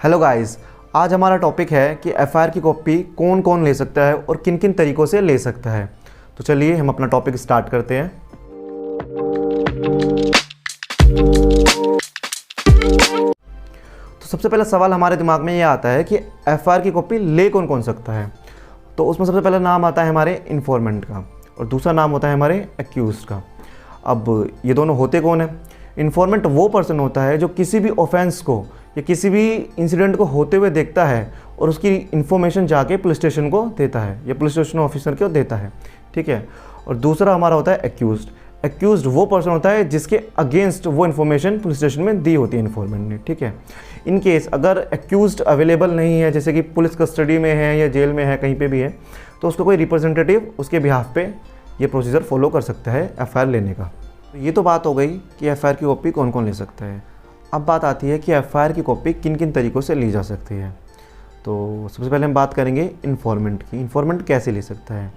Hello guys, आज हमारा topic है कि एफआईआर की कॉपी कौन कौन ले सकता है और किन किन तरीक़ों से ले सकता है। तो चलिए हम अपना टॉपिक स्टार्ट करते हैं। तो सबसे पहला सवाल हमारे दिमाग में ये आता है कि एफआईआर की कॉपी ले कौन कौन सकता है। तो उसमें सबसे पहला नाम आता है हमारे इन्फॉर्मेंट का और दूसरा नाम होता है हमारे एक्यूज़ का। अब ये दोनों होते कौन है? इन्फॉर्मेंट वो पर्सन होता है जो किसी भी ऑफेंस को या किसी भी इंसिडेंट को होते हुए देखता है और उसकी इन्फॉर्मेशन जाके पुलिस स्टेशन को देता है या पुलिस स्टेशन ऑफिसर को देता है, ठीक है। और दूसरा हमारा होता है एक्यूज्ड। एक्यूज्ड वो पर्सन होता है जिसके अगेंस्ट वो इन्फॉर्मेशन पुलिस स्टेशन में दी होती है इन्फॉर्मेंट ने, ठीक है। इन केस अगर एक्यूज्ड अवेलेबल नहीं है, जैसे कि पुलिस कस्टडी में है या जेल में है, कहीं पे भी है, तो उसको कोई रिप्रेजेंटेटिव उसके बिहाफ पे ये प्रोसीजर फॉलो कर सकता है एफआईआर लेने का। तो ये तो बात हो गई कि एफआईआर की कॉपी कौन कौन ले सकता है। अब बात आती है कि एफआईआर की कॉपी किन किन तरीक़ों से ली जा सकती है। तो सबसे पहले हम बात करेंगे इन्फॉर्मेंट की। इन्फॉर्मेंट कैसे ले सकता है?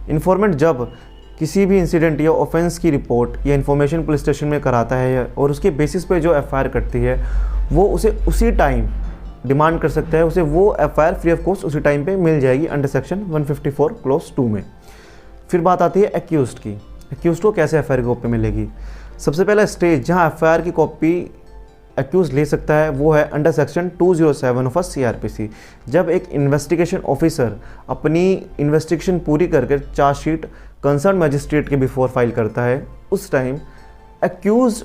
इन्फॉर्मेंट जब किसी भी इंसिडेंट या ऑफेंस की रिपोर्ट या इन्फॉर्मेशन पुलिस स्टेशन में कराता है और उसके बेसिस पे जो एफआईआर करती है वो उसे उसी टाइम डिमांड कर सकता है, उसे वो एफआईआर फ्री ऑफ कॉस्ट उसी टाइम पे मिल जाएगी अंडर सेक्शन 154 क्लॉज 2 में। फिर बात आती है एक्यूज्ड की। एक्यूज्ड को कैसे एफआईआर की कॉपी मिलेगी? सबसे पहला स्टेज जहां एफआईआर की कॉपी एक्यूज ले सकता है वो है अंडर सेक्शन 207 ऑफ सीआरपीसी। जब एक इन्वेस्टिगेशन ऑफिसर अपनी इन्वेस्टिगेशन पूरी करके चार्जशीट कंसर्न मजिस्ट्रेट के बिफोर फाइल करता है, उस टाइम एक्यूज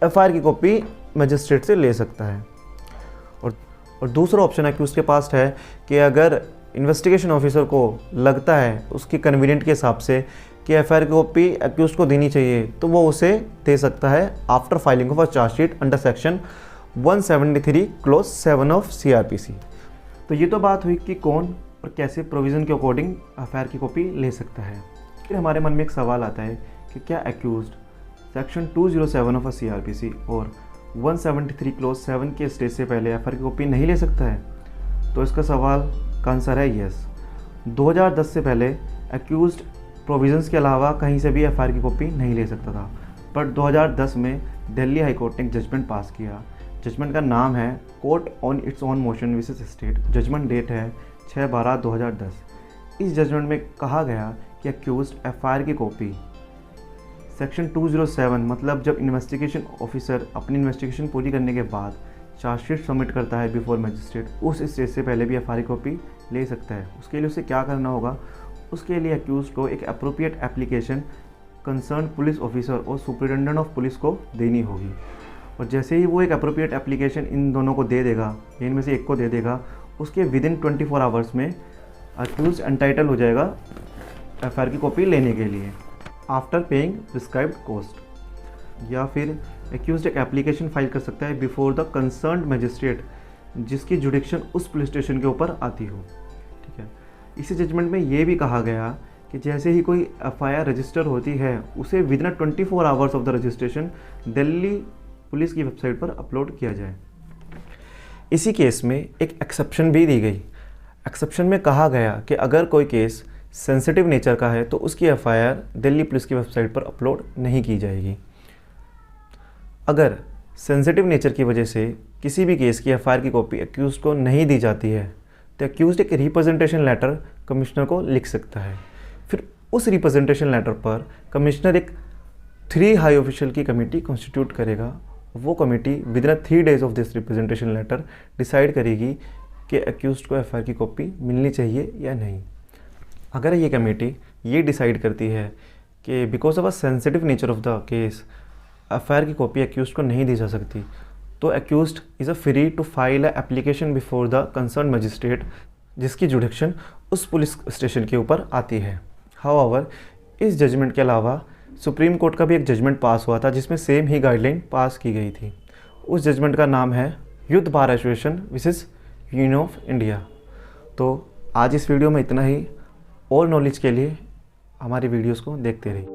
एफआईआर की कॉपी मजिस्ट्रेट से ले सकता है। और दूसरा ऑप्शन एक्यूज के पास है कि अगर इन्वेस्टिगेशन ऑफिसर को लगता है उसकी कन्वीनियंट के हिसाब से कि एफआईआर की कॉपी एक्यूज को देनी चाहिए, तो वो उसे दे सकता है after filing of a chargesheet under section 173 clause 7 of CrPC. तो ये तो बात हुई कि कौन और कैसे प्रोविज़न के अकॉर्डिंग एफआईआर की कॉपी ले सकता है। फिर हमारे मन में एक सवाल आता है कि क्या एक्यूज्ड सेक्शन 207 ऑफ सीआरपीसी और 173 क्लॉज 7 के स्टेज से पहले एफआईआर की कॉपी नहीं ले सकता है? तो इसका सवाल का आंसर है यस। 2010 से पहले एक्यूज्ड प्रोविजंस के अलावा कहीं से भी एफआईआर की कॉपी नहीं ले सकता था, बट 2010 में दिल्ली हाई कोर्ट ने एक जजमेंट पास किया। जजमेंट का नाम है court on its own motion विसेस स्टेट। जजमेंट डेट है 6/12/2010। इस जजमेंट में कहा गया कि एक्यूज्ड एफआईआर की कॉपी सेक्शन 207 मतलब जब इन्वेस्टिगेशन ऑफिसर अपनी इन्वेस्टिगेशन पूरी करने के बाद चार्जशीट सबमिट करता है बिफोर मजिस्ट्रेट, उस स्टेज से पहले भी एफआईआर की कॉपी ले सकता है। उसके लिए उसे क्या करना होगा? उसके लिए एक्यूज को एक appropriate application concern police officer और सुपरिटेंडेंट ऑफ पुलिस को देनी होगी। और जैसे ही वो एक अप्रोप्रिएट एप्लीकेशन इन दोनों को दे देगा, इनमें से एक को दे देगा, उसके विदिन 24 आवर्स में एक्यूज एंटाइटल हो जाएगा एफआईआर की कॉपी लेने के लिए आफ्टर पेइंग प्रिस्क्राइब्ड कॉस्ट। या फिर एक्यूज एक एप्लीकेशन फाइल कर सकता है बिफोर द कंसर्न्ड मजिस्ट्रेट जिसकी जुडिक्शन उस पुलिस स्टेशन के ऊपर आती हो, ठीक है। इसी जजमेंट में ये भी कहा गया कि जैसे ही कोई एफआईआर रजिस्टर होती है उसे within 24 hours of the registration Delhi police की वेबसाइट पर अपलोड किया जाए। इसी केस में एक एक्सेप्शन भी दी गई। एक्सेप्शन में कहा गया कि अगर कोई केस सेंसिटिव नेचर का है तो उसकी एफआईआर दिल्ली पुलिस की वेबसाइट पर अपलोड नहीं की जाएगी। अगर सेंसिटिव नेचर की वजह से किसी भी केस की एफआईआर की कॉपी एक्यूज को नहीं दी जाती है तो एक्यूज्ड एक रिप्रेजेंटेशन लेटर कमिश्नर को लिख सकता है। फिर उस रिप्रेजेंटेशन लेटर पर कमिश्नर एक 3 हाई ऑफिशियल की कमेटी कॉन्स्टिट्यूट करेगा। वो committee within 3 days of this representation letter decide करेगी कि एक्यूज्ड को एफआईआर की कॉपी मिलनी चाहिए या नहीं। अगर ये कमेटी ये डिसाइड करती है कि because of a sensitive nature of the case FIR की कॉपी एक्यूज्ड को नहीं दी जा सकती, तो accused is a free to file a application before the concern magistrate जिसकी जुडिक्शन उस पुलिस स्टेशन के ऊपर आती है। हाउएवर इस जजमेंट के अलावा सुप्रीम कोर्ट का भी एक जजमेंट पास हुआ था जिसमें सेम ही गाइडलाइन पास की गई थी। उस जजमेंट का नाम है युद्ध बार एसोसिएशन विसेस यूनियन ऑफ इंडिया। तो आज इस वीडियो में इतना ही। और नॉलेज के लिए हमारी वीडियोज़ को देखते रहिए।